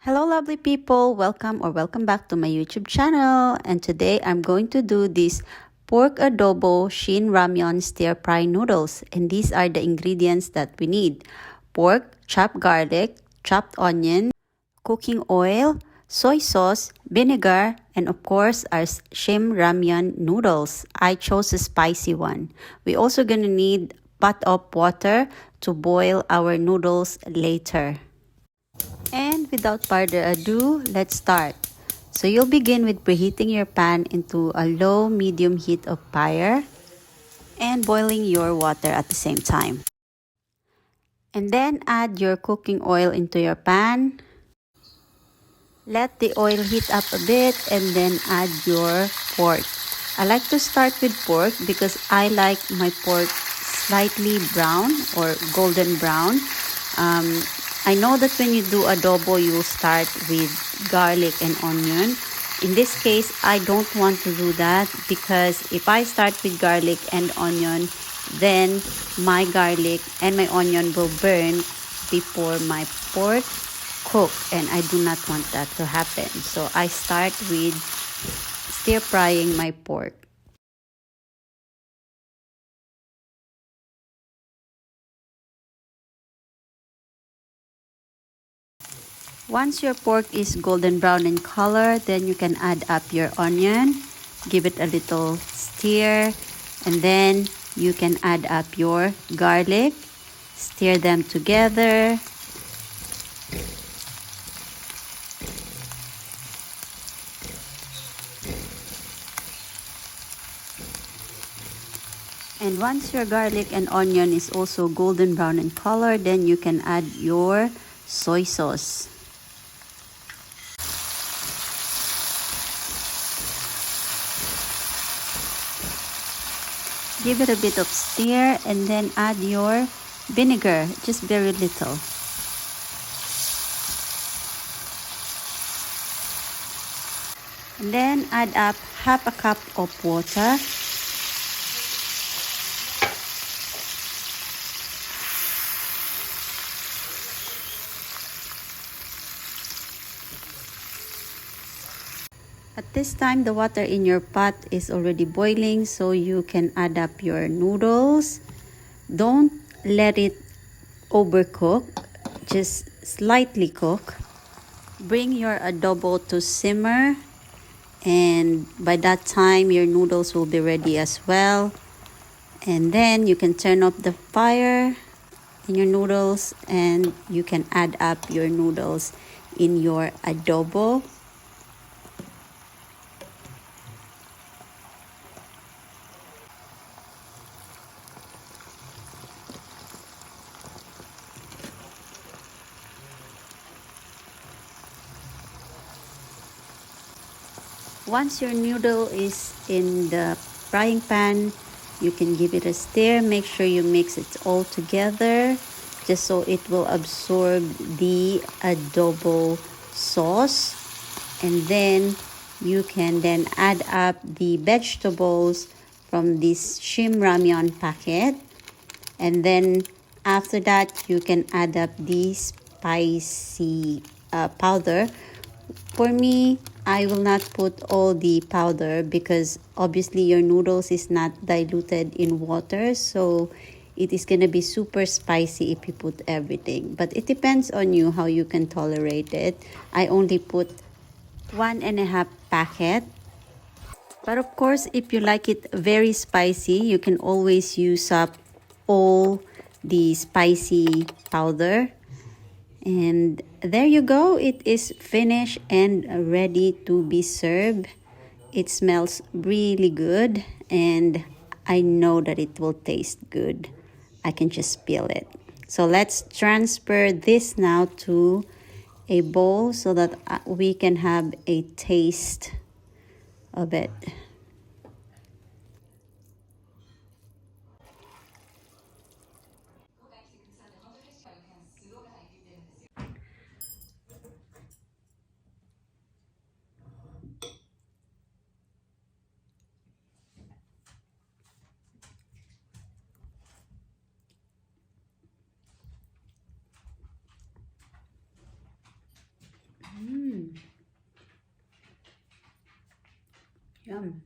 Hello lovely people, welcome back to my YouTube channel, and today I'm going to do this pork adobo Shin Ramyun stir fry noodles, and these are the ingredients that we need: pork, chopped garlic, chopped onion, cooking oil, soy sauce, vinegar, and of course our Shin Ramyun noodles. I chose a spicy one. We also gonna need pot of water to boil our noodles later. And without further ado, let's start. So you'll begin with preheating your pan into a low medium heat of fire and boiling your water at the same time. And then add your cooking oil into your pan. Let the oil heat up a bit and then add your pork. I like to start with pork because I like my pork slightly brown or golden brown. I know that when you do adobo, you'll start with garlic and onion. In this case, I don't want to do that because if I start with garlic and onion, then my garlic and my onion will burn before my pork cook, and I do not want that to happen. So I start with stir frying my pork. Once your pork is golden brown in color, then you can add up your onion, give it a little stir, and then you can add up your garlic, stir them together. And once your garlic and onion is also golden brown in color, then you can add your soy sauce. Give it a bit of stir and then add your vinegar, just very little. And then add up half a cup of water. At this time, the water in your pot is already boiling, so you can add up your noodles. Don't let it overcook, just slightly cook. Bring your adobo to simmer, and by that time, your noodles will be ready as well. And then you can turn off the fire in your noodles, and you can add up your noodles in your adobo. Once your noodle is in the frying pan, you can give it a stir. Make sure you mix it all together just so it will absorb the adobo sauce. And then you can then add up the vegetables from this Shin Ramyun packet. And then after that, you can add up the spicy powder. For me, I will not put all the powder because obviously your noodles is not diluted in water, so it is gonna be super spicy if you put everything. But it depends on you how you can tolerate it. I only put 1.5 packet. But of course, if you like it very spicy, you can always use up all the spicy powder. And there you go, it is finished and ready to be served. It smells really good, and I know that it will taste good. I can just feel it. So let's transfer this now to a bowl so that we can have a taste of it. Yum.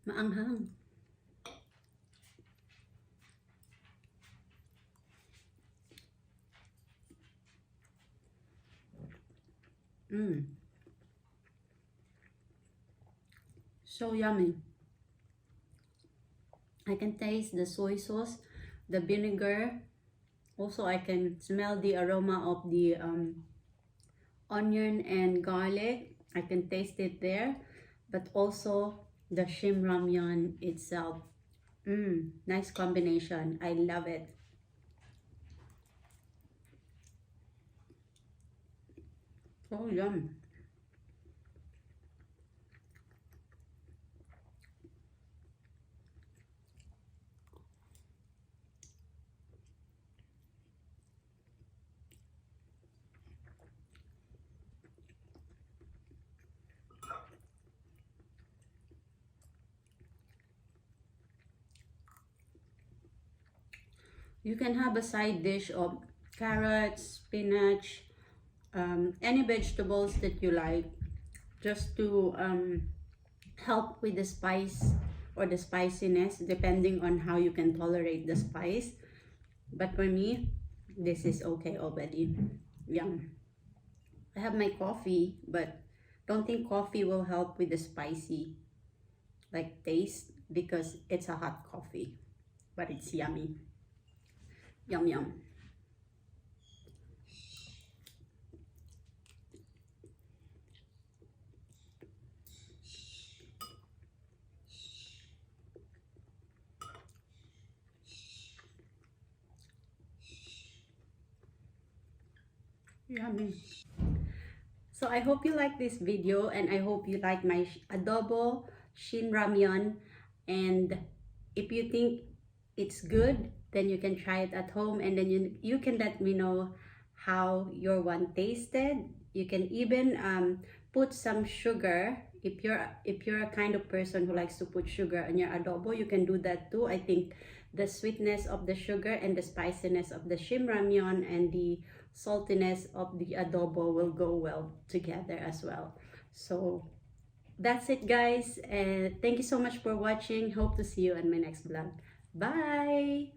Maanghang. So yummy. I can taste the soy sauce, the vinegar. Also, I can smell the aroma of the onion and garlic. I can taste it there. But also the Shin Ramyun itself. Nice combination. I love it. Oh, yum. You can have a side dish of carrots, spinach, any vegetables that you like, just to help with the spice or the spiciness, depending on how you can tolerate the spice. But for me, this is okay already. Yum. I have my coffee, but don't think coffee will help with the spicy like taste because it's a hot coffee, but it's yummy. Yum yum. Yummy. So I hope you like this video, and I hope you like my adobo Shin Ramyun. And if you think it's good, then you can try it at home, and then you can let me know how your one tasted. You can even put some sugar. If you're a kind of person who likes to put sugar on your adobo, you can do that too. I think the sweetness of the sugar and the spiciness of the Shin Ramyun and the saltiness of the adobo will go well together as well. So that's it, guys, and thank you so much for watching. Hope to see you in my next vlog. Bye.